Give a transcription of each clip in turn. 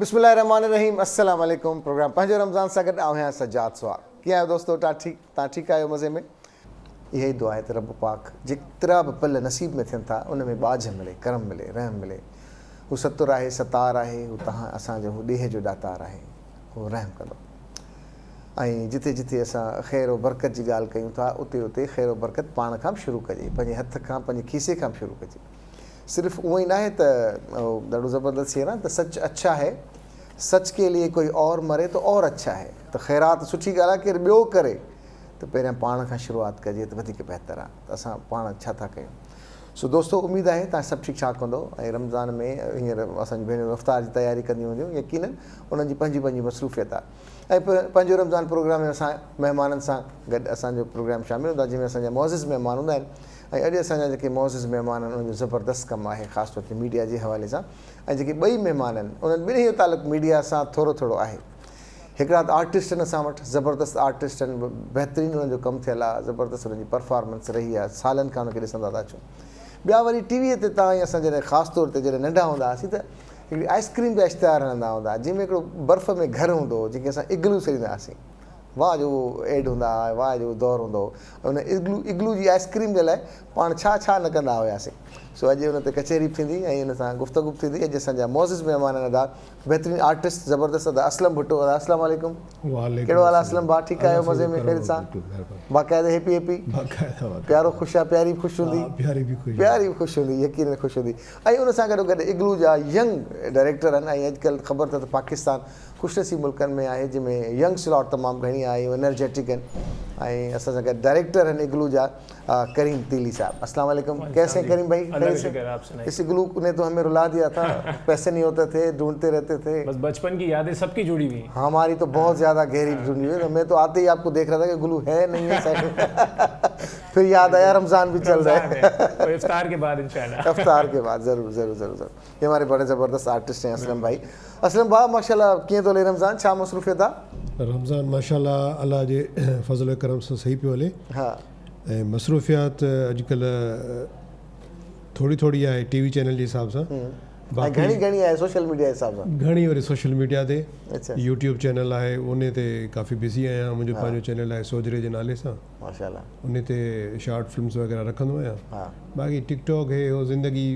बिस्मिल्लाहिर्रहमानिर्रहीम अस्सलाम वालेकुम। प्रोग्राम पंहिंजो रमज़ान सां गॾु आहियां सजाद स्वार। कीअं आहियो दोस्तो? तव्हां ठीकु आहियो? मज़े में? इहा ई दुआ आहे त रब पाक जेतिरा बि पल नसीब में थियनि था उन में बाज मिले, करम मिले, रहम मिले। हू सतुर आहे, सतार आहे, हू तव्हां असांजो हू ॾेह जो ॾातार आहे, हू रहम कंदो। ऐं जिथे जिथे असां ख़ैर बरकत जी ॻाल्हि कयूं था उते उते ख़ैर बरकत पाण खां शुरू कजे, पंहिंजे हथ खां, पंहिंजे खीसे खां शुरू कजे। सिर्फ़ु उहो ई न आहे त ॾाढो ज़बरदस्त आहे न त सच अच्छा है, सच के लिए कोई और मरे तो और अच्छा है। त ख़ैरात सुठी ॻाल्हि आहे, केरु ॿियो करे त पहिरियां पाण खां शुरूआत कजे त वधीक बहितर आहे। त असां पाण छा था कयूं? सो दोस्तो, उमेदु आहे तव्हां सभु ठीकु ठाक हूंदो। ऐं रमज़ान में हींअर असांजी भेणियूं इफ़्तार जी तयारी कंदियूं हूंदियूं, यकीनन उन्हनि जी पंहिंजी पंहिंजी मसरूफ़ियत आहे। ऐं पंहिंजो रमज़ान प्रोग्राम में असां महिमाननि सां गॾु असांजो प्रोग्राम शामिलु हूंदो आहे, जंहिंमें असांजा मुअज़्ज़िज़ महिमान हूंदा आहिनि। ऐं अॼु असांजा जेके मुअज़्ज़िज़ महिमान आहिनि उन्हनि जो ज़बरदस्त कमु आहे, ख़ासि तौर ते मीडिया जे हवाले सां। ऐं जेके ॿई महिमान आहिनि उन्हनि ॿिन्ही जो तालुक़ु मीडिया सां थोरो थोरो आहे। हिकिड़ा त आर्टिस्ट आहिनि असां वटि, ज़बरदस्त आर्टिस्ट आहिनि, बहितरीनु हुननि जो कमु थियल आहे, ज़बरदस्त हुननि जी परफॉर्मेंस रही आहे, सालनि खां हुनखे ॾिसंदा था अचूं। ॿिया वरी टीवीअ ते तव्हां असां जॾहिं ख़ासि तौर ते जॾहिं नंढा हूंदा हुआसीं त हिकिड़ी आइस्क्रीम जा इश्तिहार हणंदा हूंदा, जंहिंमें हिकिड़ो बर्फ़ में घरु हूंदो हो जंहिंखे असां इग्लू सॾींदा हुआसीं। वाह जो एड हूंदा हुआ, वाह जो दौरु हूंदो हो। हुन इग्लू जी आइस्क्रीम जे लाइ पाण छा छा न कंदा हुआसीं। सो अॼु हुन ते कचहरी बि थींदी ऐं हुन सां गुफ़्तगू बि थींदी। अॼु असांजा मुअज़्ज़िज़ महिमान आहिनि अदा बहितरीनु आर्टिस्ट ज़बरदस्त अदा असलम भुट्टो। अदा अस्सलाम वालेकुम। कहिड़ो हाल आहे असलम भाउ? ठीकु आहियो? मज़े में? ख़ैर सां? बाक़ाइदा हैप्पी हैप्पी? प्यारो ख़ुशि आहे? प्यारी बि ख़ुशि हूंदी? प्यारी बि ख़ुशि हूंदी, यकीन ख़ुशि हूंदी। ऐं उन सां गॾो गॾु इग्लू जा यंग डायरेक्टर आहिनि। ऐं अॼुकल्ह ख़बर अथव त पाकिस्तान ख़ुशनसीब मुल्कनि में आहे जंहिंमें यंग स्लॉट तमामु घणी आहे, एनर्जेटिक आहिनि। ऐं असां सां गॾु डायरेक्टर आहिनि इग्लू जा करीम तीली साहब। अस्सलाम वालेकुम। कैसे हैं करीम भाई? इस इग्लू ने तो हमें रुला दिया था, पैसे नहीं होते थे, ढूंढते रहते थे। बस बचपन की यादें सबकी जुड़ी हुई। हमारी तो बहुत ज़्यादा गहरी जुड़ी हुई है। मैं तो आते ही आपको देख रहा था कि इग्लू है नहीं है साइड में। फिर याद आया रमज़ान भी चल रहा है, इफ्तार के बाद इंशाल्लाह। इफ्तार के बाद ज़रूर ज़रूर ज़रूर ज़रूर। ये हमारे बड़े ज़बरदस्त आर्टिस्ट हैं असलम भाई। असलम भाई माशाल्लाह कीअं थो हले रमज़ान? छा मसरूफ़ियत आहे? रमज़ान माशाल्लाह अल्लाह जे फज़ल करम सां सही पियो हले। हा। ऐं मसरूफ़ियात अॼुकल्ह थोरी थोरी आहे टीवी चैनल जे हिसाब सां, घणी घणी आहे सोशल मीडिया जे हिसाब सां। घणी वरी सोशल मीडिया ते अच्छा। यूट्यूब चैनल आहे, उन ते काफ़ी बिज़ी आहियां। मुंहिंजो पंहिंजो चैनल आहे सोजरे जे नाले सां, माशाल्लाह उन ते शॉर्ट फिल्म्स वग़ैरह रखंदो आहियां। हा। बाक़ी टिकटॉक हे हो ज़िंदगी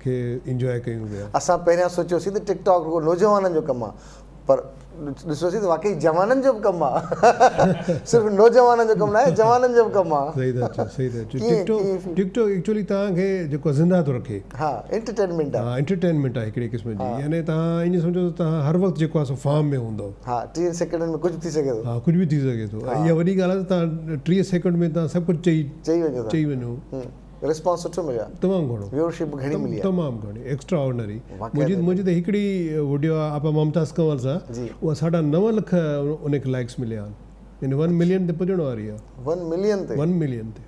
खे इंजॉय कयूं पिया। असां पहिरियां सोचियोसीं त टिकटॉक रुॻो नौजवाननि जो कमु आहे, पर ॾिसोसीं त वाक़ई जवाननि जो बि कमु आहे। सिर्फ़ु नौजवाननि जो कमु न आहे, जवाननि जो बि कमु आहे। सही था चओ, सही था चओ। टिकटॉक एक्चुअली तव्हांखे जेको ज़िंदा थो रखे। हा, एंटरटेनमेंट आहे। हा, एंटरटेनमेंट आहे हिकिड़े क़िस्म जी। यानी तव्हां ईअं सम्झो त तव्हां हर वक़्तु जेको आहे सो फार्म में हूंदो। हा, 30 सेकंडनि में कुझु थी सघे थो। हा, कुझु बि थी सघे थो। इहा वॾी ॻाल्हि आहे त तव्हां 30 सेकंड में तव्हां सभु कुझु चई वञो। रिस्पॉन्स सुठो मिलियो आहे, तमामु घणो, व्यूअरशिप घणी मिली आहे, तमामु घणी, एक्स्ट्रा ऑर्डिनरी। मुंहिंजी त हिकिड़ी वीडियो आहे आपा मुमताज़ कंवर सां, उहा 9.5 लाख उनखे लाइक्स मिलिया आहिनि। यानी 1 मिलियन ते पुॼण वारी आहे। 1 मिलियन ते? 1 मिलियन ते।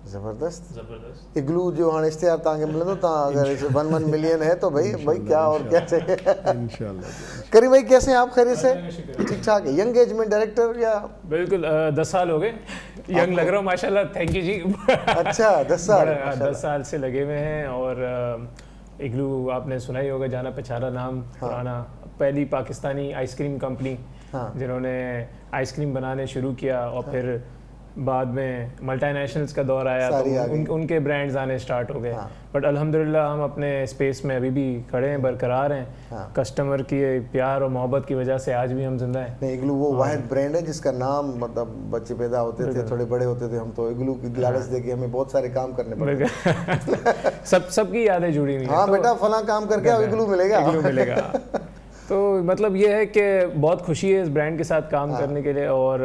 ज़बरदस्त। इग्लू जो हाणे इश्तिहार तव्हांखे मिलंदो, तव्हां अगर 1 मिलियन है तो भाई क्या और क्या चाहिए। इंशाल्लाह। करीम भाई कैसे हैं आप? खैरियत से? ठीक ठाक। यंग एज में डायरेक्टर या? बिल्कुल 10 साल हो गए। यंग लग रहा हूँ माशाल्लाह। थैंक यू जी। अच्छा, 10 साल? 10 साल से लगे हुए हैं। और इग्लू आपने सुना ही होगा, जाना पहचाना नाम, पुराना पहली पाकिस्तानी आइसक्रीम कंपनी जिन्होंने आइसक्रीम बनाने शुरू किया। और फिर बाद में मल्टीनेशनल्स का दौर आया तो उनके ब्रांड्स आने स्टार्ट हो गए। बट अल्हम्दुलिल्लाह हम अपने स्पेस में अभी भी खड़े हैं, बरकरार हैं। कस्टमर की प्यार और मोहब्बत की वजह से आज भी हम जिंदा हैं। नहीं, इग्लू वो वाहिद ब्रांड है जिसका नाम, मतलब बच्चे पैदा होते थे, थोड़े बड़े होते थे, हम तो इग्लू की लालच देके हमें बहुत सारे काम करने पड़ते। सबकी यादें जुड़ी हुई हैं। हाँ बेटा, फला काम करके अब इग्लू मिलेगा। तो मतलब ये है कि बहुत खुशी है इस ब्रांड के साथ काम करने के लिए। और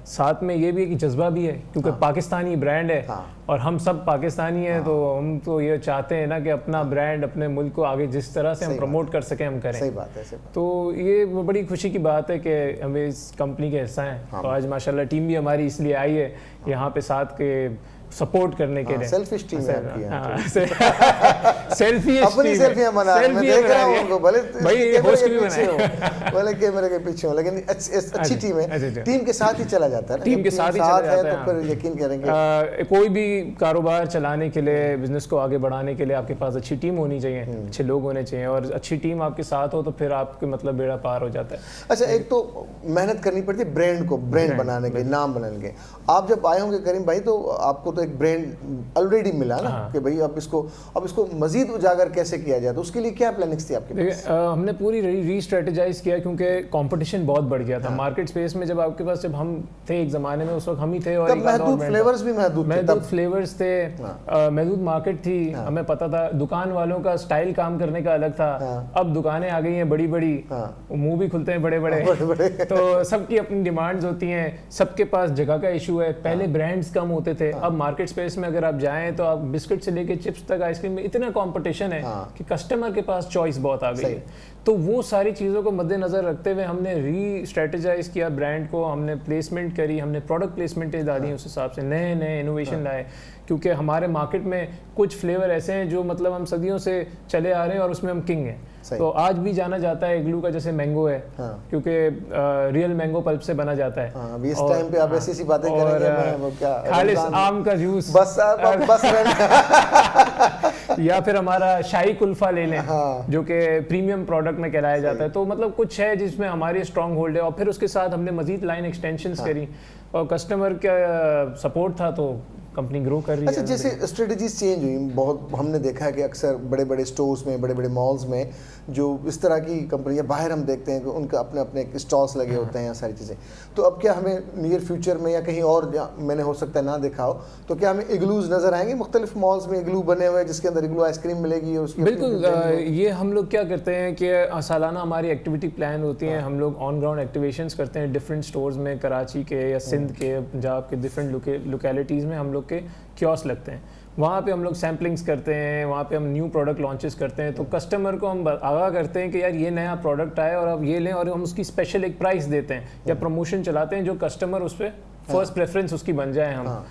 साथ में ये भी है कि जज्बा भी है, क्योंकि पाकिस्तानी ब्रांड है और हम सब पाकिस्तानी हैं। तो हम तो ये चाहते हैं ना कि अपना ब्रांड, अपने मुल्क को आगे जिस तरह से हम प्रमोट कर सकें हम करें। सही बात है। तो ये बड़ी खुशी की बात है कि हमें इस कंपनी के हिस्सा हैं। तो आज माशाल्लाह टीम भी हमारी इसलिए आई है यहाँ पे साथ के सपोर्ट करने के लिए। सेल्फिश टीम है आपकी यहाँ। सेल्फी अपनी सेल्फियां बना रहे हैं, मैं देख रहा हूँ उनको, भले भाई होस्ट भी पीछे हो, भले कैमरे के पीछे हो, लेकिन अच्छी टीम है, टीम के साथ ही चला जाता है ना, टीम के साथ ही चला जाता है। तो फिर यकीन करेंगे कोई भी कारोबार चलाने के लिए, बिजनेस को आगे बढ़ाने के लिए आपके पास अच्छी टीम होनी चाहिए, अच्छे लोग होने चाहिए, और अच्छी टीम आपके साथ हो तो फिर आपके मतलब बेड़ा पार हो जाता है। अच्छा, एक तो मेहनत करनी पड़ती है ब्रांड बनाने के, नाम बनाने के। आप जब आए होंगे करीम भाई, तो आपको तो एक ब्रांड ऑलरेडी मिला ना, कि भाई अब इसको मजीद उजागर कैसे किया जाए, तो उसके लिए क्या प्लानिंग्स थी आपके पास? हमने पूरी री-स्ट्रेटेजाइज किया, क्योंकि कंपटीशन बहुत बढ़ गया था मार्केट स्पेस में। जब आपके पास, जब हम थे एक ज़माने में, उस वक्त हम ही थे, और महदूद फ्लेवर्स भी महदूद फ्लेवर्स थे, महदूद मार्केट थी, हमें पता था दुकान वालों का स्टाइल काम करने का अलग था। अब दुकानें आ गई हैं बड़ी बड़ी, मुंह भी खुलते हैं बड़े बड़े, तो सबकी अपनी डिमांड्स होती हैं, सबके पास जगह का इशू है। पहले ब्रांड्स कम होते थे, अब मार्केट स्पेस में अगर आप जाएं तो आप बिस्किट से लेके चिप्स तक, आइसक्रीम में इतना कंपटीशन है कि कस्टमर के पास चॉइस बहुत आ गई है। तो वो सारी चीज़ों को मद्देनजर रखते हुए हमने री स्ट्रेटेजाइज किया ब्रांड को, हमने प्लेसमेंट करी, हमने प्रोडक्ट प्लेसमेंट डाली, उस हिसाब से नए नए इनोवेशन लाए, क्योंकि हमारे मार्केट में कुछ फ्लेवर ऐसे हैं जो मतलब हम सदियों से चले आ रहे हैं और उसमें हम किंग हैं। तो आज भी जाना जाता है इग्लू का, जैसे मैंगो है, क्योंकि रियल मैंगो पल्प से बना जाता है। अभी इस टाइम पे आप ऐसी बातें करेंगे, वो क्या खालिस आम का जूस, बस या फिर हमारा शाही कुल्फा ले लें, जो कि प्रीमियम प्रोडक्ट में कहलाया जाता है। तो मतलब कुछ है जिसमें हमारी स्ट्रॉन्ग होल्ड है, और फिर उसके साथ हमने मजीद लाइन एक्सटेंशंस करी, और कस्टमर का सपोर्ट था तो कंपनी ग्रो कर रही है। अच्छा, जैसे स्ट्रेटजीज चेंज हुई बहुत, हमने देखा है कि अक्सर बड़े बड़े स्टोर्स में, बड़े बड़े मॉल्स में जो इस तरह की कंपनियां, बाहर हम देखते हैं कि उनका अपने अपने स्टॉल्स लगे होते हैं, सारी चीज़ें। तो अब क्या हमें नियर फ्यूचर में या कहीं और मैंने हो सकता है ना देखा हो, तो क्या हमें इग्लूज नज़र आएंगे मुख्तलिफ मॉल्स में, इग्लू बने हुए जिसके अंदर इग्लू आइसक्रीम मिलेगी? उसकी बिल्कुल, ये हम लोग क्या करते हैं कि सालाना हमारी एक्टिविटी प्लान होती है, हम लोग ऑन ग्राउंड एक्टिवेशंस करते हैं डिफरेंट स्टोर्स में, कराची के या सिंध के, पंजाब के डिफरेंट लोकेलिटीज़ में हम लोग के कियोस्क लगते हैं। वहाँ पे हम लोग सैम्पलिंग्स करते हैं, वहाँ पे हम न्यू प्रोडक्ट लॉन्चेस करते हैं, तो कस्टमर को हम आगाह करते हैं कि यार ये नया प्रोडक्ट आया और अब ये लें, और हम उसकी स्पेशल एक प्राइस देते हैं या प्रमोशन चलाते हैं जो कस्टमर उस पर फर्स्ट प्रेफरेंस उसकी बन जाए हम।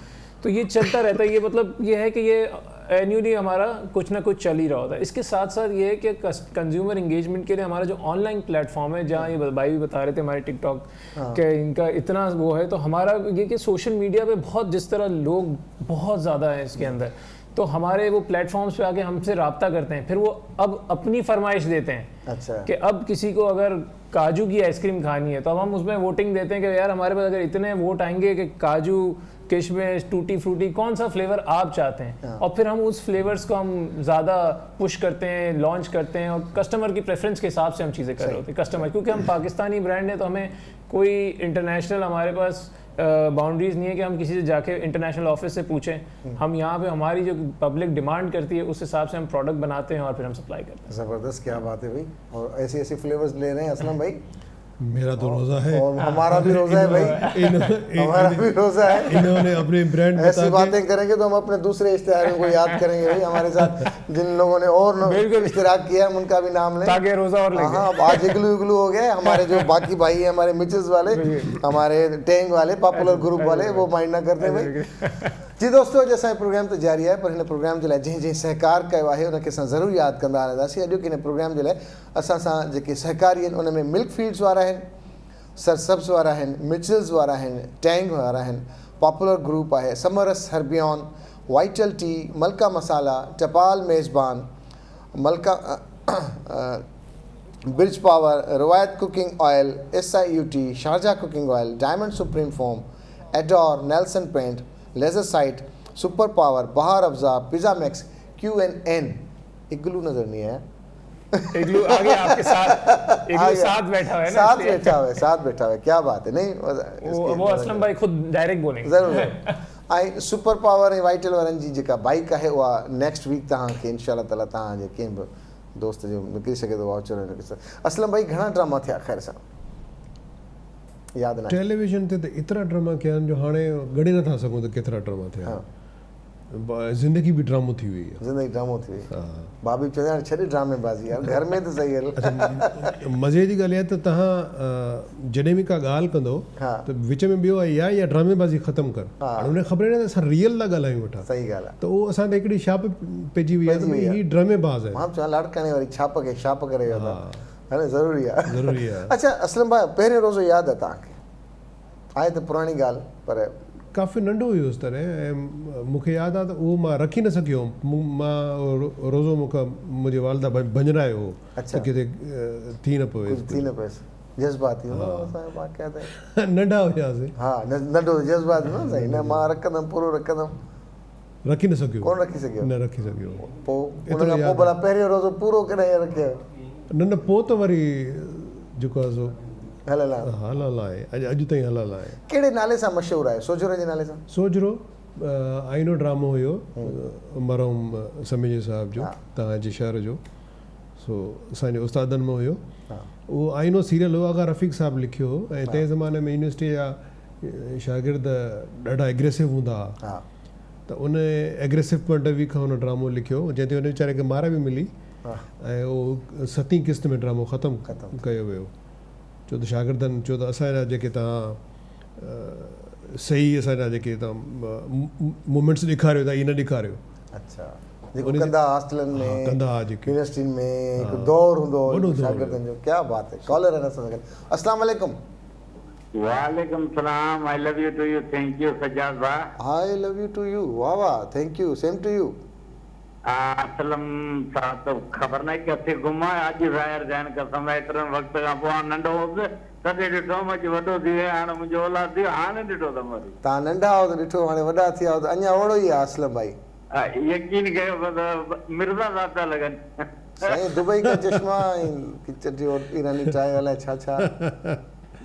तो ये चलता रहता है। ये मतलब ये है कि ये एन्यूअली हमारा कुछ ना कुछ चल ही रहा होता है। इसके साथ साथ ये है कि कंज्यूमर इंगेजमेंट के लिए हमारा जो ऑनलाइन प्लेटफॉर्म है, जहाँ ये भाई भी बता रहे थे हमारे टिकटॉक के, इनका इतना वो है, तो हमारा ये कि सोशल मीडिया पे बहुत, जिस तरह लोग बहुत ज़्यादा हैं इसके अंदर, तो हमारे वो प्लेटफॉर्म्स पे आके हमसे रब्ता करते हैं, फिर वो अब अपनी फरमाइश देते हैं। अच्छा, कि अब किसी को अगर काजू की आइसक्रीम खानी है तो अब हम उसमें वोटिंग देते हैं कि यार हमारे पास अगर इतने वोट आएंगे कि काजू, किशमिश, टूटी फ्रूटी, कौन सा फ्लेवर आप चाहते हैं, और फिर हम उस फ्लेवर्स को हम ज़्यादा पुश करते हैं, लॉन्च करते हैं, और कस्टमर की प्रेफरेंस के हिसाब से हम चीज़ें कर रहे होते हैं। कस्टमर, क्योंकि हम पाकिस्तानी ब्रांड है तो हमें कोई इंटरनेशनल, हमारे पास बाउंड्रीज नहीं है कि हम किसी से जाके इंटरनेशनल ऑफिस से पूछें। हम यहाँ पे हमारी जो पब्लिक डिमांड करती है उस हिसाब से हम प्रोडक्ट बनाते हैं और फिर हम सप्लाई करते हैं। ज़बरदस्त, क्या बात है भाई। और ऐसे ऐसे फ्लेवर्स ले रहे हैं असलम भाई। मेरा तो रोजा है, और हमारा भी रोजा है भाई, हमारा भी रोजा है। इन्होंने अपने ब्रांड ऐसी बातें करेंगे तो हम अपने दूसरे इश्तेहारों को याद करेंगे भाई। हमारे साथ जिन लोगों ने और इश्तिराक किया हम उनका भी नाम लें, ताकि रोजा और लेंगे। हाँ, आज इग्लू इग्लू हो गए। हमारे जो बाकी भाई है, हमारे मिचेस वाले, हमारे टेंग वाले, पॉपुलर ग्रुप वाले, वो माइंड ना करते भाई। जी दोस्तों, जैसा प्रोग्राम तो जारी है, पर हिन प्रोग्राम जे लाइ जंहिं जंहिं सहकार कयो आहे उनखे असां ज़रूरु यादि कंदा रहंदासीं। अॼु हिन प्रोग्राम जे लाइ असां सां जेके सहकारी आहिनि उन में मिल्क फीड्स वारा आहिनि, सरसब्स वारा आहिनि, मिचल्स वारा आहिनि, टैंग वारा आहिनि, पॉपुलर ग्रुप आहे, समरस हर्बियॉन, वाइटल टी, मलका मसाला, टपाल मेज़बान, मलका ब्रिज पावर, रवायत कुकिंग ऑयल, SIUT, शारजा cooking oil, Diamond Supreme Foam, Adore, Nelson paint, laser sight, Super Power, बहार अफजा, पिज़्ज़ा मैक्स, QNN। इग्लू नज़र नहीं है, इग्लू आगे आपके साथ, इग्लू साथ बैठा है ना, साथ बैठा है। क्या बात है, नहीं वो असलम भाई खुद डायरेक्ट बोलेंगे ज़रूर। आई सुपर पावर ऐं वाइटल वारनि जी जेका बाइक आहे उहा नेक्स्ट वीक तव्हांखे इंशाअल्लाह ताला तव्हांजे कंहिं बि दोस्त जो निकिरी सघे थो वाउचर। असलम भाई, घणा ड्रामा थिया ख़ैर सां यादि न टेलीविजन ते त एतिरा ड्रामा कया आहिनि जो हाणे ॻणे नथा सघूं त केतिरा ड्रामा थिया। ज़िंदगी बि ड्रामो थी वई आहे। ज़िंदगी ड्रामो थी वई। भाभी चवंदा आहिनि छॾ ड्रामेबाज़ी यार, घर में त सही हल। अच्छा, मज़े जी ॻाल्हि आहे त तव्हां जॾहिं बि का ॻाल्हि कंदो त विच में ॿियो आहे या ड्रामेबाज़ी ख़तमु कर, हाणे उनखे ख़बर आहे त असां रियल था ॻाल्हायूं वेठा। सही ॻाल्हि आहे। त उहो असां ते हिकिड़ी छाप पइजी वई आहे त भई हीअ ड्रामेबाज़ आहे। मां चवां लाड़काणे वारी छाप खे छाप करे वियो था, है न, ज़रूरी आहे। ज़रूरी आहे। अच्छा असलम भाई, पहिरियों रोज़ो यादि आहे तव्हांखे? आहे त पुराणी ॻाल्हि पर काफ़ी नंढो हुयो उस तरह, ऐं मूंखे यादि आहे त उहो मां रखी न सघियो हुउमि। मां रोज़ो मूंखे मुंहिंजी वालदा भंजरायो हो त किथे थी न पवे, थी न पियसि, जज़्बाती हो असांजो वाक़िया त। नंढा हुयासीं। हा नंढो जज़्बाती न सही, न मां रखंदुमि पूरो रखंदुमि, रखी न सघियो, कोन रखी सघियो, न रखी सघियो। पोइ उन खां पोइ भला पहिरियों रोज़ो पूरो कॾहिं रखियो? न पोइ त वरी जेको आहे सो हलियल आहे, हलाल आहे, अॼु ताईं हलाल आहे। कहिड़े नाले सां मशहूरु आहे? सोजरो जे नाले सां? सोजरो आईनो ड्रामो हुयो मरहूम समीर साहिब जो, तव्हांजे शहर जो, सो असांजे उस्तादनि में हुयो। उहो आईनो सीरियल हो, आगा रफ़ीक साहिबु लिखियो हो, ऐं तंहिं ज़माने में यूनिवर्सिटी जा शागिर्द ॾाढा एग्रेसिव हूंदा हुआ, त उन एग्रेसिव पॉइंट ऑफ व्यू खां हुन ड्रामो लिखियो, जंहिं ते हुन वीचारे खे मार बि मिली, ऐं उहो 7वीं क़िस्त में ड्रामो ख़तमु कयो वियो। छो त शागिर्दनि चयो त असांजा जेके तव्हां सही असांजा जेके तव्हां मूमेंट्स ॾेखारियो था, इहे न ॾेखारियो। अच्छा, जेको कंदा हॉस्टलनि में, कंदा जेके यूनिवर्सिटियुनि में हिकु दौर हूंदो हो शागिर्दनि जो। क्या बात है। कॉलर है न सगन। अस्सलाम वालेकुम। वालेकुम सलाम। I love you too you. Thank you Sajjad भाई। I love you too you. वाह वाह, thank you, same to you. Aslam साहब तो खबर नहीं किथे घुमा अज ज़ाहिर जैन कसम एतरे वक्त का पोइ नंढो होसि तॾहिं ॾिठो अॼु वॾो थी वियो, हाणे मुंहिंजो औलाद थी वियो, हाणे ॾिठो अथमि वरी। तव्हां नंढा हो त ॾिठो, हाणे वॾा थी विया हो त अञा ओड़ो ई आहे असलम भाई। यकीन कयो मिर्ज़ा साहब था लॻनि। साईं दुबई का चश्मा किचन ईरानी चांहि अलाए छा छा।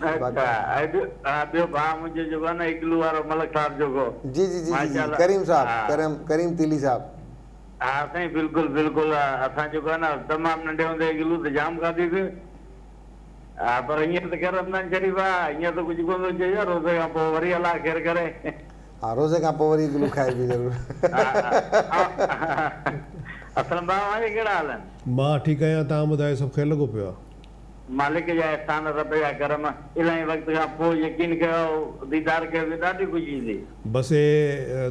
ॿियो भाउ मुंहिंजो जेको आहे न इकलू वारो मलक साहब जेको। जी जी जी जी, करीम साहब, करीम तीली साहब। हा साईं, बिल्कुलु बिल्कुलु। असां जेको आहे न तमामु नंढे हूंदे इकलू त जाम खाधीसीं। हा पर हींअर त ख़ैर रमज़ान शरीफ़ आहे, हींअर त कुझु कोन थो चए यार, रोज़े खां पोइ वरी अलाह ख़ैर करे। हा रोज़े खां पोइ वरी इकलू खाए बि ज़रूरु। असलम भाउ हाणे कहिड़ा हाल आहिनि? मां ठीकु आहियां, तव्हां ॿुधायो सभु खे लॻो पियो आहे? मालिक जा एहसान रब जा करम, इलाही वक़्त खां पोइ यकीन कयो दीदार कयो त ॾाढी ख़ुशी थी। बसि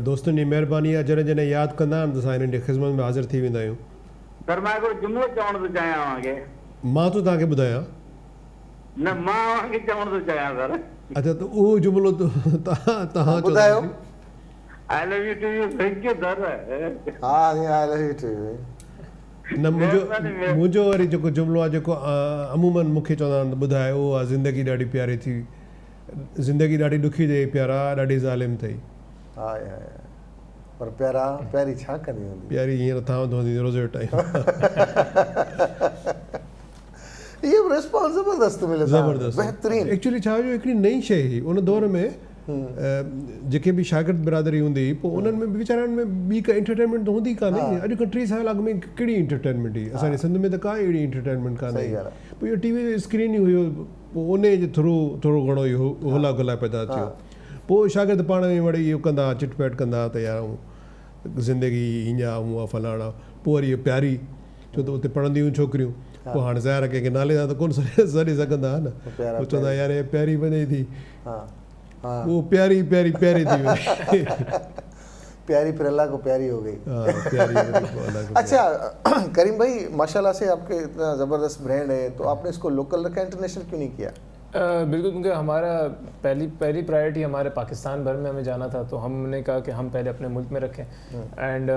दोस्तनि जी महिरबानी आहे, जॾहिं जॾहिं यादि कंदा आहिनि त असां हिननि जी ख़िदमत में हाज़िर थी वेंदा आहियूं। सर मां हिकिड़ो जुमिलो चवणु थो चाहियां तव्हांखे। मां तो तव्हांखे ॿुधायां न, मां तव्हांखे चवणु थो चाहियां सर। अच्छा त उहो जुमिलो तव्हां ॿुधायो। I love you too you. Thank you sir. हा I love you too you. न मुंहिंजो वरी जेको जुमिलो आहे, जेको अमूमन मूंखे चवंदा आहिनि त ॿुधाए, उहो आहे ज़िंदगी ॾाढी प्यारी थी, ज़िंदगी ॾाढी ॾुखी अथई प्यारा, ॾाढी ज़ालिम अथई। हा पर प्यारा प्यारी छा कंदी हूंदी? प्यारी हींअर थांव हूंदी रोज़े जो टाइम। इहो रिस्पॉन्स ज़बरदस्त मिले, ज़बरदस्त बहितरीन। एक्चुअली छा हुयो, हिकिड़ी नई शइ हुई उन दौर में, जेके बि शागिर्द बिरादरी हूंदी हुई, पोइ उन्हनि में वीचारनि में ॿी का एंटरटेनमेंट त हूंदी कान्हे। अॼु खां 3 साल अॻु में कहिड़ी एंटरटेनमेंट हुई? असांजे सिंध में त का अहिड़ी एंटरटेनमेंट कान्हे। पोइ इहो टीवी स्क्रीन ई हुयो, पोइ उन जे थ्रू थोरो घणो इहो होला गुला पैदा थियो। पोइ शागिर्द पाण में वरी इहो कंदा, चिटपैट कंदा त यार ज़िंदगी हीअं हूअं फलाणा। पोइ वरी इहो प्यारी, छो त उते पढ़ंदियूं छोकिरियूं, पोइ हाणे ज़ाहिर कंहिंखे नाले सां त कोन सड़ी सघंदा न, पोइ चवंदा यार हे प्यारी वञे थी, वो प्यारी प्यारी प्यारी थी वई। प्यारी फिर अल्लाह को प्यारी हो गई। अच्छा करीम भाई, माशाल्लाह से आपके इतना ज़बरदस्त ब्रांड है, तो आपने इसको लोकल रखा, इंटरनेशनल क्यों नहीं किया? बिल्कुल, क्योंकि हमारा पहली प्रायोरिटी हमारे पाकिस्तान भर में हमें जाना था, तो हमने कहा कि हम पहले अपने मुल्क में रखें। एंड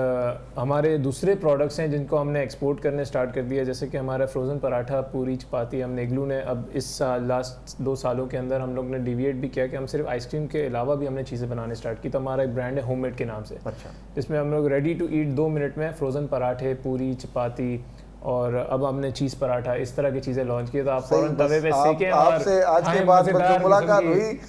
हमारे दूसरे प्रोडक्ट्स हैं जिनको हमने एक्सपोर्ट करने स्टार्ट कर दिया, जैसे कि हमारा फ्रोज़न पराठा, पूरी चपाती, हमने इग्लू ने अब इस साल लास्ट 2 सालों के अंदर हम लोग ने डिविएट भी किया कि हम सिर्फ आइसक्रीम के अलावा भी हमने चीज़ें बनाने स्टार्ट की। तो हमारा एक ब्रांड है होममेड के नाम से। अच्छा। जिसमें हम लोग रेडी टू ईट 2 मिनट में फ्रोज़न पराठे, पूरी चपाती और अब हमने चीज़ पराठा, इस तरह की चीज़ें लॉन्च की। तो आप फौरन तवे पे सेकें। आपसे आज के बाद जो मुलाकात हुई,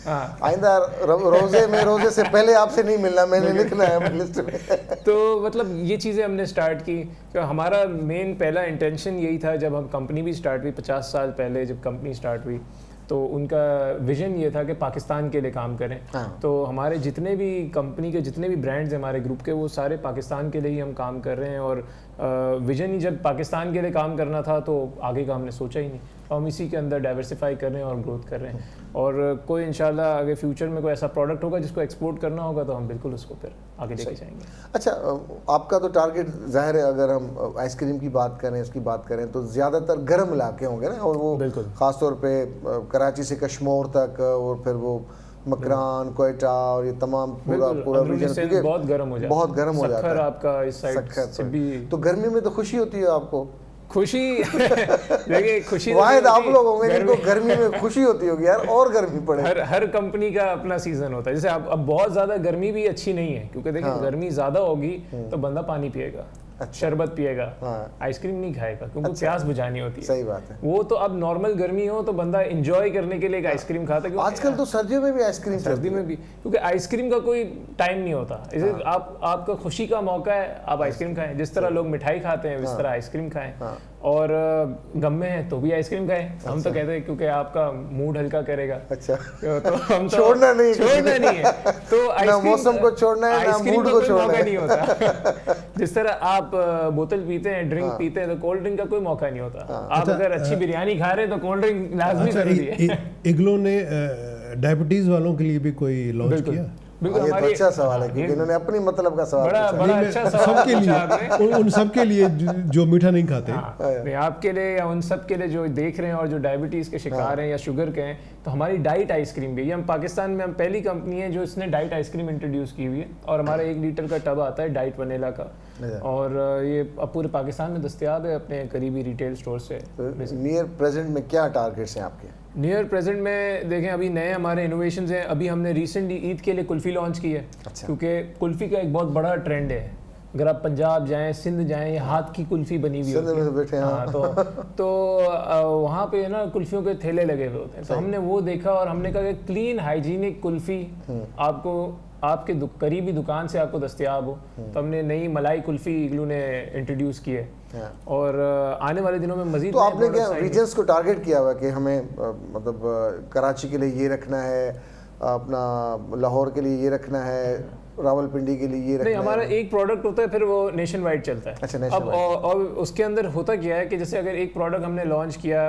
आइंदा रोज़े से पहले आपसे नहीं मिलना, मैंने लिखना है लिस्ट में। तो मतलब ये चीज़ें हमने स्टार्ट की, क्योंकि हमारा मेन पहला इंटेंशन यही था जब हम कंपनी भी स्टार्ट हुई 50 साल पहले, जब कंपनी स्टार्ट हुई तो उनका विजन ये था कि पाकिस्तान के लिए काम करें। तो हमारे जितने भी कंपनी के जितने भी ब्रांड्स हैं हमारे ग्रुप के, वो सारे पाकिस्तान के लिए ही हम काम कर रहे हैं। और विजन ही जब पाकिस्तान के लिए काम करना था तो आगे का हमने सोचा ही नहीं, तो हम इसी के अंदर डाइवर्सिफाई कर रहे हैं और ग्रोथ कर रहे हैं। और कोई इंशाल्लाह अगर फ्यूचर में कोई ऐसा प्रोडक्ट होगा जिसको एक्सपोर्ट करना होगा तो हम बिल्कुल उसको फिर आगे लेके जाएंगे। अच्छा, आपका तो टारगेट जाहिर है, अगर हम आइसक्रीम की बात करें, इसकी बात करें तो ज़्यादातर गर्म इलाके होंगे ना, और वो ख़ास तौर पे कराची से कश्मीर तक, और फिर वो मकरान, कोयटा और ये तमाम पूरा रीजन बहुत गर्म हो जाता है आपका इस साइड से भी। तो गर्मी में तो खुशी होती है आपको? खुशी देखिए, खुशी वाहिद आप लोग होंगे जिनको गर्मी में खुशी होती होगी यार, और गर्मी पड़े। हर कंपनी का अपना सीजन होता है। जैसे अब बहुत ज्यादा गर्मी भी अच्छी नहीं है, क्योंकि देखिए गर्मी ज्यादा होगी तो बंदा पानी पिएगा, शरबत पिएगा, आइसक्रीम नहीं खाएगा, क्योंकि प्यास बुझानी होती है। सही बात है। वो तो अब नॉर्मल गर्मी हो तो बंदा एंजॉय करने के लिए एक आइसक्रीम खाता है। आजकल तो सर्दियों में भी आइसक्रीम, सर्दी में भी, क्योंकि आइसक्रीम का कोई टाइम नहीं होता। आपका खुशी का मौका है, आप आइसक्रीम खाएं। जिस तरह लोग मिठाई खाते हैं उस तरह आइसक्रीम खाएं। और गम में है तो भी आइसक्रीम खाएं। हम तो कहते हैं क्योंकि आपका मूड हल्का करेगा। अच्छा, तो हम तो छोड़ना नहीं है तो आइसक्रीम, मौसम को छोड़ना है ना मूड को छोड़ना नहीं होता। जिस तरह आप बोतल पीते हैं, ड्रिंक पीते हैं, तो कोल्ड ड्रिंक का कोई मौका नहीं होता। आप अगर अच्छी बिरयानी खा रहे हैं तो कोल्ड ड्रिंक लाजमी जरूरी है। इग्लो ने डायबिटीज वालों के लिए भी कोई लॉन्च किया? बिल्कुल, ये तो अच्छा सवाल है, क्योंकि इन्होंने अपनी मतलब का सवाल बड़ा अच्छा सवाल सबके लिए, उन सब के लिए जो मीठा नहीं खाते। नहीं, आपके लिए या उन सब के लिए जो देख रहे हैं और जो डायबिटीज के शिकार हैं या शुगर के हैं, तो हमारी डाइट आइसक्रीम भी, ये हम पाकिस्तान में हम पहली कंपनी है जो इसने डाइट आइसक्रीम इंट्रोड्यूस की हुई है। और हमारा 1 लीटर का टब आता है डाइट वनीला का, और ये अब पूरे पाकिस्तान में दस्तयाब है अपने करीबी रिटेल स्टोर से। नियर प्रेजेंट में क्या टारगेट्स हैं आपके? नियर प्रेजेंट में देखें, अभी नए हमारे इनोवेशंस हैं। अभी हमने रिसेंटली ईद के लिए कुल्फ़ी लॉन्च की है। अच्छा। क्योंकि कुल्फ़ी का एक बहुत बड़ा ट्रेंड है। अगर आप पंजाब जाएं, सिंध जाएं, ये हाथ की कुल्फ़ी बनी हुई होती है। बैठे तो वहाँ पे ना कुल्फ़ियों के ठेले लगे हुए होते हैं। तो हमने वो देखा और हमने कहा कि क्लीन हाइजीनिक कुल्फ़ी आपको आपके करीबी दुकान से आपको दस्तयाब हो। तो हमने नई मलाई कुल्फ़ी इग्लू ने इंट्रोड्यूस की है। और आने वाले दिनों में मजीद। तो आपने क्या रीजन्स को टारगेट किया हुआ कि हमें मतलब कराची के लिए ये रखना है, अपना लाहौर के लिए ये रखना है, रावलपिंडी के लिए ये रखना है? हमारा एक प्रोडक्ट होता है, फिर वो नेशन वाइड चलता है। अच्छा, अब और उसके अंदर होता क्या है कि जैसे अगर एक प्रोडक्ट हमने लॉन्च किया,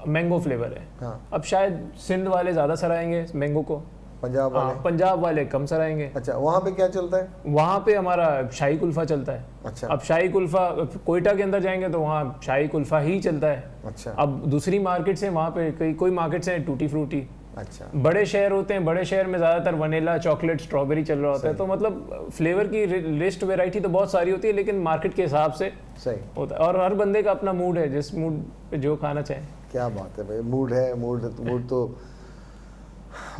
मैंगो फ्लेवर है, अब शायद सिंध वाले ज़्यादा सराएंगे मैंगो को, पंजाब वाले कम सराएंगे। अच्छा, वहाँ पे क्या चलता है? वहाँ पे हमारा शाही कुल्फा चलता है। अच्छा। अब शाही कुल्फा कोयटा के अंदर जाएंगे तो वहाँ शाही कुल्फा ही चलता है। अच्छा। अब दूसरी मार्केट से वहाँ पे कोई मार्केट से टूटी फ्रूटी। अच्छा। बड़े शहर होते हैं, बड़े शहर में ज़्यादातर वनीला, चॉकलेट, स्ट्रॉबेरी चल रहा होता है। तो मतलब फ्लेवर की लिस्ट, वेराइटी तो बहुत सारी होती है, लेकिन मार्केट के हिसाब से सही होता है। और हर बंदे का अपना मूड है, जिस मूड पे जो खाना चाहे। क्या बात है भाई, मूड है, मूड तो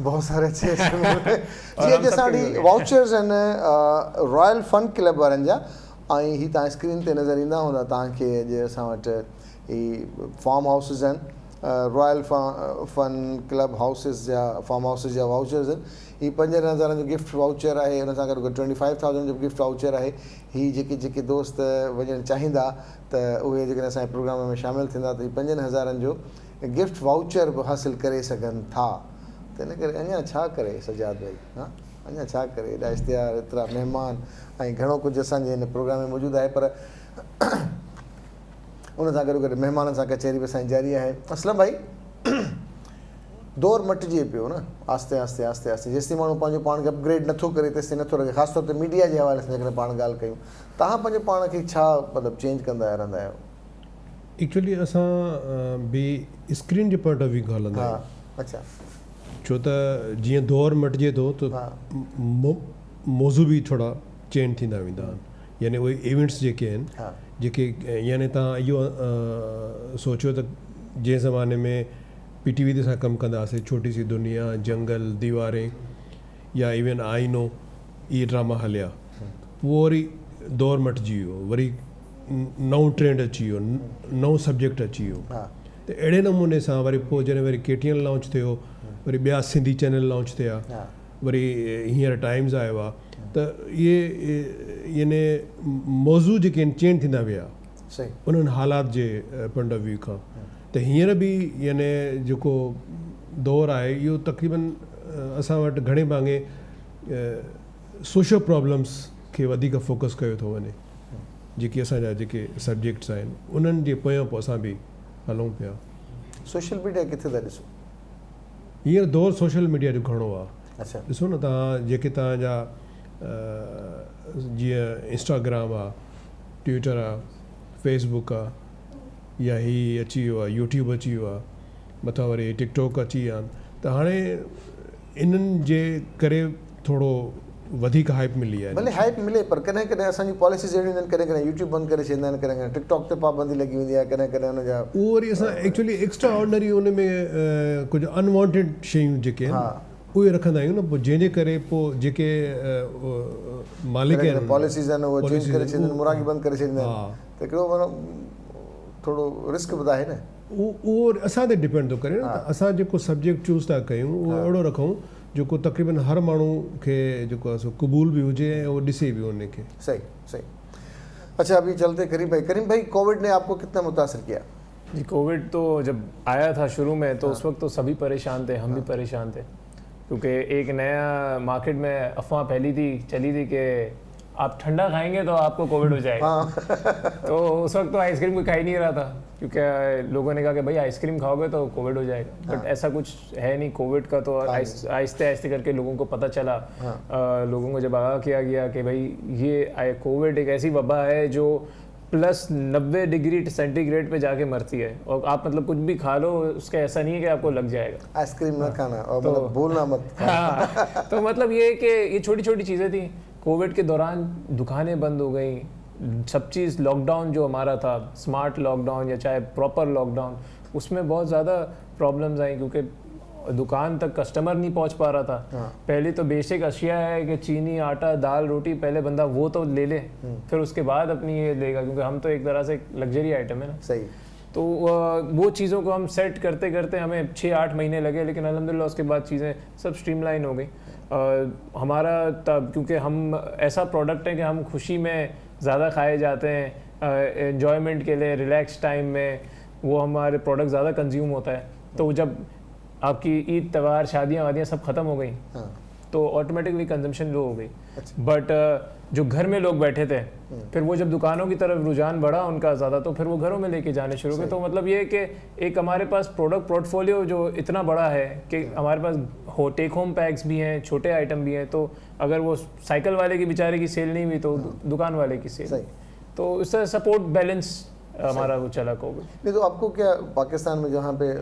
बहुत सारे अच्छे जी। जैसा वाउचर्स आहिनि रॉयल फन क्लब वारनि जा, ऐं ही तव्हां स्क्रीन ते नज़र ईंदा हूंदा तव्हांखे। जे असां वटि ही फार्म हाउसिस आहिनि, रॉयल फन क्लब हाउसिस जा फार्म हाउसिस जा वाउचर्स आहिनि। ही 5000 जो गिफ्ट वाउचर आहे, हुन सां गॾु 25,000 जो गिफ्ट वाउचर आहे। ही जेके दोस्त वञणु चाहींदा त उहे जेकॾहिं असांजे प्रोग्राम में शामिलु थींदा त ही 5000 जो गिफ्ट वाउचर बि हासिलु करे सघनि था। त इन करे अञा छा करे सजाद भाई, हाँ अञा छा करे, एॾा इश्तिहार, एतिरा महिमान ऐं घणो कुझु असांजे हिन प्रोग्राम में मौजूदु आहे। पर उन सां गॾु गॾु महिमाननि सां कचहरी बि असांजी जारी आहे। असलम भाई, दौर मटिजे पियो न आस्ते आस्ते आस्ते आस्ते। जेसिताईं माण्हू पंहिंजो पाण खे अपग्रेड नथो करे तेसिताईं नथो रखे। ख़ासि तौर ते मीडिया जे हवाले सां जेकॾहिं पाण ॻाल्हि कयूं, तव्हां पंहिंजे पाण खे छा मतिलबु चेंज कंदा रहंदा आहियो? एक्चुअली असां बि screen J point of view खां हलंदा आहियूं। अच्छा। छो त जीअं दौर मटिजे थो त मौज़ू बि थोरा चेंज थींदा वेंदा आहिनि। यानी उहे इवेंट्स जेके आहिनि, जेके यानी तव्हां इहो सोचियो त जंहिं ज़माने में PTV ते असां कमु कंदा हुआसीं, छोटी सी दुनिया, जंगल, दीवारें या इवन आईनो, इहे ड्रामा हलिया, उहो वरी दौर मटिजी वियो, वरी नओं ट्रेंड अची वियो, नओं सब्जेक्ट अची वियो। त अहिड़े नमूने सां वरी पोइ जॾहिं वरी KTN लॉन्च थियो, वरी ॿिया सिंधी चैनल लॉन्च थिया, वरी हींअर टाइम्स आयो आहे, त इहे यानी मौज़ू जेके आहिनि चेंज थींदा विया उन्हनि हालात जे पॉइंट ऑफ व्यू खां। त हींअर बि यानी जेको दौर आहे इहो तक़रीबन असां वटि घणे भाङे सोशल प्रॉब्लम्स खे वधीक फोकस कयो थो वञे, जेके असांजा जेके सब्जेक्ट्स आहिनि उन्हनि जे पोयां पोइ असां बि हलूं पिया। सोशल मीडिया किथे था ॾिसो? हींअर दौरु सोशल मीडिया जो घणो आहे। अच्छा, ॾिसो न तव्हां जेके तव्हांजा जीअं इंस्टाग्राम आहे, ट्विटर आहे, फेसबुक आहे, या ही अची वियो आहे यूट्यूब अची वियो आहे, मथां वरी टिकटॉक अची विया आहिनि, त हाणे इन्हनि जे करे थोरो वधीक हाइप मिली आहे। भले हाइप मिले पर कॾहिं कॾहिं असांजी पॉलिसीज़ अहिड़ियूं आहिनि, कॾहिं कॾहिं यूट्यूब बंदि करे छॾींदा आहिनि, कॾहिं कॾहिं टिकटॉक ते पाबंदी लॻी वेंदी आहे, कॾहिं कॾहिं हुनजा उहो वरी असां एक्चुअली एक्स्ट्रा ऑर्डिनरी उन में कुझु अनवांटेड शयूं जेके आहिनि उहे रखंदा आहियूं न, पोइ जंहिंजे करे पोइ जेके मालिक आहिनि पॉलिसीज़ आहिनि उहे चेंज करे छॾींदा आहिनि, मुरागी बंदि करे छॾींदा आहिनि, त हिकिड़ो माना थोरो रिस्क बि आहे न। उहो असां ते डिपेंड थो करे न, त असां जेको सब्जेक्ट चूज़ था कयूं उहो अहिड़ो रखूं जेको तक़रीबन हर माण्हू खे जेको आहे सो क़बूल बि हुजे ऐं उहो ॾिसे बि उनखे। सही सही। अच्छा, अभी चलते करीम भाई कोविड ने आपको कितना मुतासर किया? जी, कोविड तो जब आया था शुरू में तो उस वक्त तो सभी परेशान थे, हम भी परेशान थे, क्योंकि एक नया मार्केट में अफवाह फैली थी, चली थी कि आप ठंडा खाएंगे तो आपको कोविड हो जाएगा। तो उस वक्त तो आइसक्रीम कोई खा ही नहीं रहा था, क्योंकि लोगों ने कहा कि भाई आइसक्रीम खाओगे तो कोविड हो जाएगा, बट ऐसा कुछ है नहीं। कोविड का तो आहिस्ते आहिस्ते करके लोगों को पता चला, लोगों को जब आगाह किया गया कि भाई ये कोविड एक ऐसी वबा है जो प्लस 90 डिग्री सेंटीग्रेड पे जाके मरती है, और आप मतलब कुछ भी खा लो उसका ऐसा नहीं है कि आपको लग जाएगा। आइसक्रीम ना खाना और मतलब भूलना मत। हाँ, तो मतलब ये कि ये छोटी छोटी चीज़ें थी। कोविड के दौरान दुकानें बंद हो गई, सब चीज़ लॉकडाउन जो हमारा था, स्मार्ट लॉकडाउन या चाहे प्रॉपर लॉकडाउन, उसमें बहुत ज़्यादा प्रॉब्लम्स आई, क्योंकि दुकान तक कस्टमर नहीं पहुंच पा रहा था। पहले तो बेसिक अशिया है कि चीनी, आटा, दाल, रोटी, पहले बंदा वो तो ले ले, फिर उसके बाद अपनी ये लेगा, क्योंकि हम तो एक तरह से लग्जरी आइटम है ना। सही। तो वो चीज़ों को हम सेट करते करते हमें 6-8 महीने लगे, लेकिन अल्हम्दुलिल्लाह उसके बाद चीज़ें सब स्ट्रीमलाइन हो गई। हमारा तब, क्योंकि हम ऐसा प्रोडक्ट है कि हम खुशी में ज़्यादा खाए जाते हैं, एन्जॉयमेंट के लिए, रिलैक्स टाइम में वो हमारे प्रोडक्ट ज़्यादा कंज्यूम होता है। तो जब आपकी ईद, त्यौहार, शादियाँ वादियाँ सब ख़त्म हो गई, तो ऑटोमेटिकली कंजम्पशन लो हो गई। बट जो घर में लोग बैठे थे, फिर वो जब दुकानों की तरफ रुझान बढ़ा उनका ज़्यादा, तो फिर वो घरों में लेके जाने शुरू हुए। तो मतलब ये कि एक हमारे पास प्रोडक्ट पोर्टफोलियो जो इतना बड़ा है कि हमारे पास टेक होम पैक्स भी हैं, छोटे आइटम भी हैं, तो अगर वो साइकिल वाले की बेचारे की सेल नहीं हुई तो दुकान वाले की सेल। तो इससे सपोर्ट बैलेंस हमारा वो चला कोविड। नहीं तो आपको क्या पाकिस्तान में जहाँ पे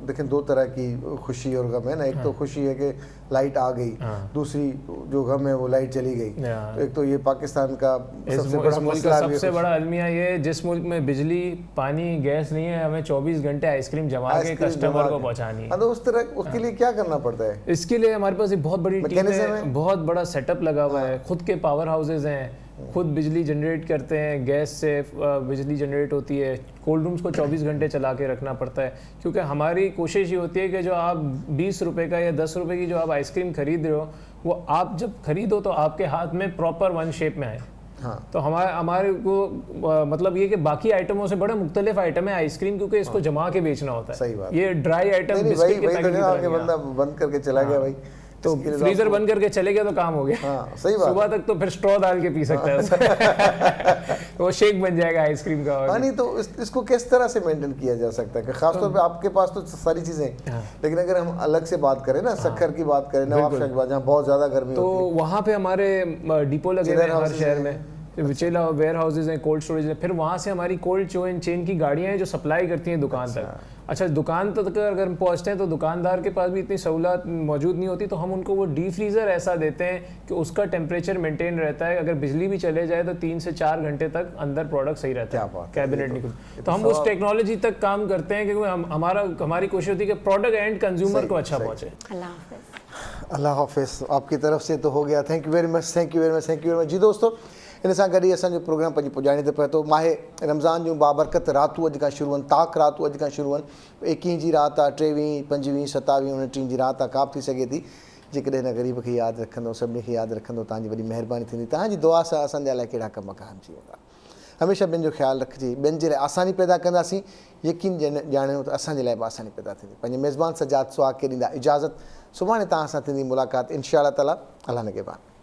देखें दो तरह की खुशी और गम है ना, एक तो खुशी है कि लाइट आ गई, दूसरी जो गम है वो लाइट चली गई। तो एक तो ये पाकिस्तान का सबसे बड़ा मसला, सबसे बड़ा अलमिया ये, जिस मुल्क में बिजली, पानी, गैस नहीं है, हमें 24 घंटे आइसक्रीम जमा के कस्टमर को पहुँचानी है। तो उस तरह उसके लिए क्या करना पड़ता है? इसके लिए हमारे पास एक बहुत बड़ी टीम है, बहुत बड़ा सेटअप लगा हुआ है, खुद के पावर हाउसेज हैं, खुद बिजली जनरेट करते हैं, गैस से बिजली जनरेट होती है, कोल्ड रूम्स को 24 घंटे चला के रखना पड़ता है, क्योंकि हमारी कोशिश ये होती है कि जो आप 20 रुपए का या 10 रुपए की जो आप आइसक्रीम खरीद रहे हो, वो आप जब खरीदो तो आपके हाथ में प्रॉपर वन शेप में आए। तो हमारे को मतलब ये कि बाकी आइटमों से बड़ा मुख्तलिफ आइटम है आइसक्रीम, क्योंकि इसको जमा के बेचना होता है। सही बात। ये ड्राई आइटम बिस्किट के पैकेट की बंदा बंद करके चला गया भाई, तो फ्रीजर बंद करके चले गया तो काम हो गया। हाँ, सही बात। सुबह तक तो फिर स्ट्रॉ डाल के पी सकता है उसमें। वो शेक बन जाएगा आइसक्रीम का। हाँ, नहीं तो इसको किस तरह से मेंटेन किया जा सकता है? खासतौर पे आपके पास तो सारी चीजें, लेकिन अगर हम अलग से बात करें ना, शक्कर की बात करें, नवाबशाह की बात, जहाँ बहुत ज्यादा गर्मी तो होती है, वहाँ पे हमारे डिपो लगे हुए हैं हर शहर में, विचेला वेयर हाउसेज हैं, कोल्ड स्टोरेज है, फिर वहाँ से हमारी कोल्ड चेन की गाड़ियाँ हैं जो सप्लाई करती हैं दुकान तक। अच्छा, दुकान तक अगर हम पहुँचते हैं तो दुकानदार के पास भी इतनी सहूलत मौजूद नहीं होती, तो हम उनको वो डी फ्रीज़र ऐसा देते हैं कि उसका टेम्परेचर मेंटेन रहता है, अगर बिजली भी चले जाए तो 3 से 4 घंटे तक अंदर प्रोडक्ट सही रहता है, कैबिनेट नहीं खुलता। तो हम उस टेक्नोलॉजी तक काम करते हैं, क्योंकि हमारी कोशिश होती है कि प्रोडक्ट एंड कंज्यूमर को अच्छा पहुँचे। अल्लाह हाफिज़। आपकी तरफ से तो हो गया। Thank you very much, thank you very much, thank you very much. जी दोस्तों, इन सां गॾु ई असांजो प्रोग्राम पंहिंजी पुॼाणे ते पए थो। माहे रमज़ान जूं बाबरकत रातूं अॼु खां शुरू आहिनि, ताक रातूं अॼु खां शुरू आहिनि। 21 जी राति आहे, 23, 25, 27, 29 जी राति आहे, का बि थी सघे थी। जेकॾहिं हिन ग़रीब खे यादि रखंदो, सभिनी खे यादि रखंदो, तव्हांजी वॾी महिरबानी थींदी। तव्हांजी दुआ सां असांजे लाइ कहिड़ा कम क़ाइमु थी वेंदा। हमेशह ॿियनि जो ख़्यालु रखिजे, ॿियनि जे लाइ आसानी पैदा कंदासीं, यकीन ॼाणियो त असांजे लाइ बि आसानी पैदा थींदी। पंहिंजे मेज़बान सजाद सुहाग खे ॾींदा इजाज़त। सुभाणे तव्हां सां थींदी मुलाक़ात इंशाअल्लाह ताला। अल्लाह निगहबान।